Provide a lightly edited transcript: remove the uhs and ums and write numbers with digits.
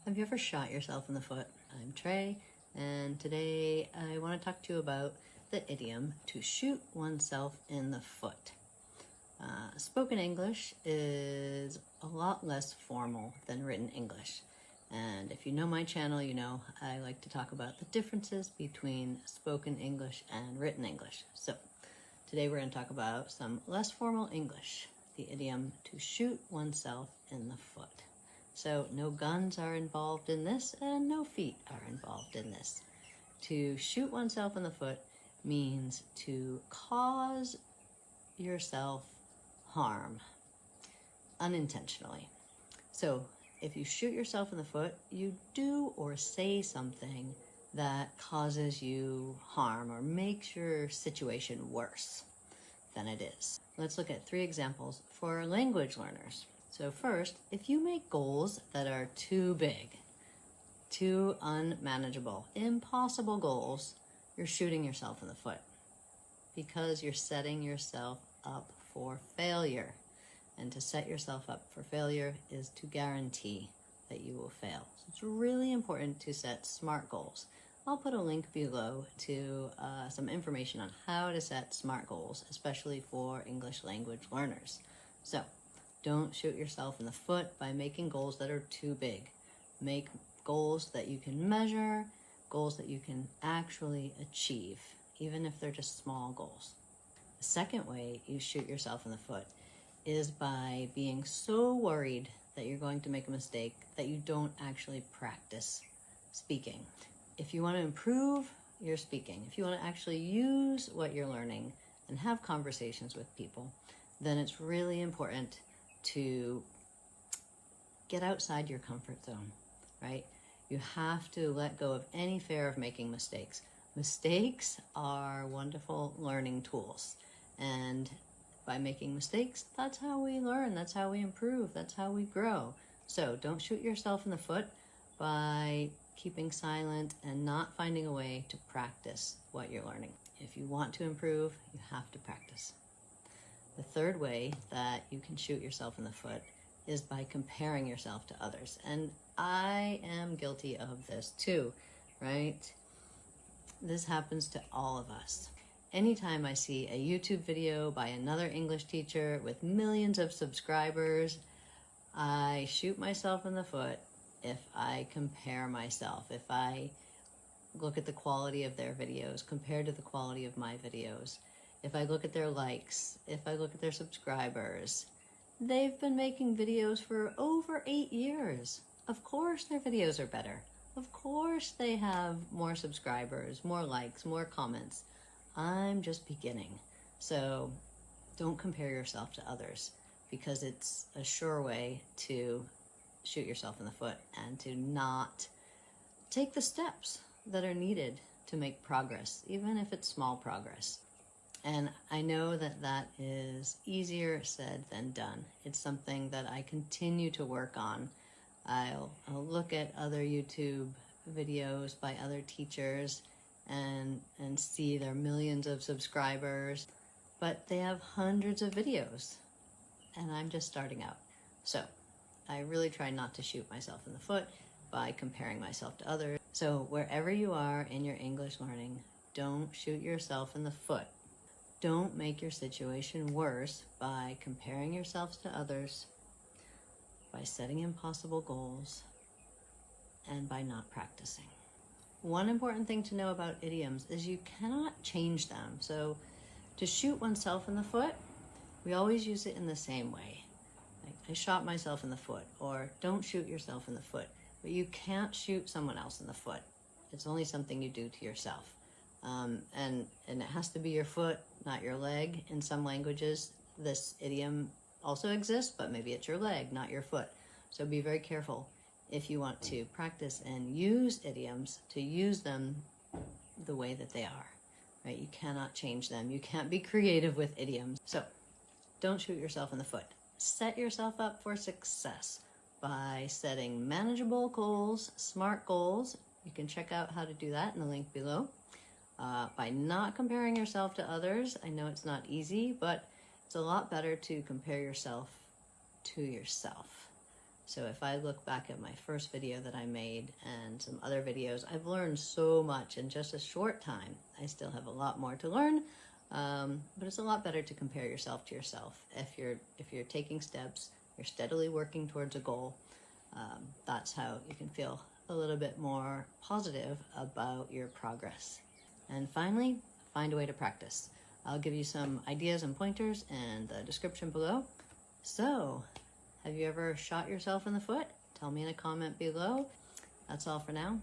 Have you ever shot yourself in the foot? I'm Trey, and today I want to talk to you about the idiom to shoot oneself in the foot. Spoken English is a lot less formal than written English. And if you know my channel, you know I like to talk about the differences between spoken English and written English. So today we're going to talk about some less formal English, the idiom to shoot oneself in the foot. So no guns are involved in this and no feet are involved in this. To shoot oneself in the foot means to cause yourself harm unintentionally. So if you shoot yourself in the foot, you do or say something that causes you harm or makes your situation worse than it is. Let's look at 3 examples for language learners. So first, if you make goals that are too big, too unmanageable, impossible goals, you're shooting yourself in the foot because you're setting yourself up for failure. And to set yourself up for failure is to guarantee that you will fail. So it's really important to set SMART goals. I'll put a link below to some information on how to set SMART goals, especially for English language learners. So don't shoot yourself in the foot by making goals that are too big. Make goals that you can measure, goals that you can actually achieve, even if they're just small goals. The second way you shoot yourself in the foot is by being so worried that you're going to make a mistake that you don't actually practice speaking. If you want to improve your speaking, if you want to actually use what you're learning and have conversations with people, then it's really important to get outside your comfort zone, right? You have to let go of any fear of making mistakes. Mistakes are wonderful learning tools. And by making mistakes, that's how we learn, that's how we improve, that's how we grow. So don't shoot yourself in the foot by keeping silent and not finding a way to practice what you're learning. If you want to improve, you have to practice. The third way that you can shoot yourself in the foot is by comparing yourself to others. And I am guilty of this too, right? This happens to all of us. Anytime I see a YouTube video by another English teacher with millions of subscribers, I shoot myself in the foot if I compare myself, if I look at the quality of their videos compared to the quality of my videos. If I look at their likes, if I look at their subscribers, they've been making videos for over 8 years. Of course their videos are better. Of course they have more subscribers, more likes, more comments. I'm just beginning. So don't compare yourself to others because it's a sure way to shoot yourself in the foot and to not take the steps that are needed to make progress, even if it's small progress. And I know that that is easier said than done. It's something that I continue to work on. I'll look at other YouTube videos by other teachers and see their millions of subscribers, but they have hundreds of videos and I'm just starting out. So I really try not to shoot myself in the foot by comparing myself to others. So wherever you are in your English learning, don't shoot yourself in the foot. Don't make your situation worse by comparing yourselves to others, by setting impossible goals, and by not practicing. One important thing to know about idioms is you cannot change them. So to shoot oneself in the foot, we always use it in the same way. Like, I shot myself in the foot, or don't shoot yourself in the foot. But you can't shoot someone else in the foot. It's only something you do to yourself. And it has to be your foot, not your leg. In some languages, this idiom also exists, but maybe it's your leg, not your foot. So be very careful if you want to practice and use idioms, to use them the way that they are, right? You cannot change them. You can't be creative with idioms. So don't shoot yourself in the foot. Set yourself up for success by setting manageable goals, SMART goals. You can check out how to do that in the link below. By not comparing yourself to others. I know it's not easy, but it's a lot better to compare yourself to yourself. So if I look back at my first video that I made and some other videos, I've learned so much in just a short time. I still have a lot more to learn, but it's a lot better to compare yourself to yourself. If you're taking steps, you're steadily working towards a goal, that's how you can feel a little bit more positive about your progress. And finally, find a way to practice. I'll give you some ideas and pointers in the description below. So, have you ever shot yourself in the foot? Tell me in a comment below. That's all for now.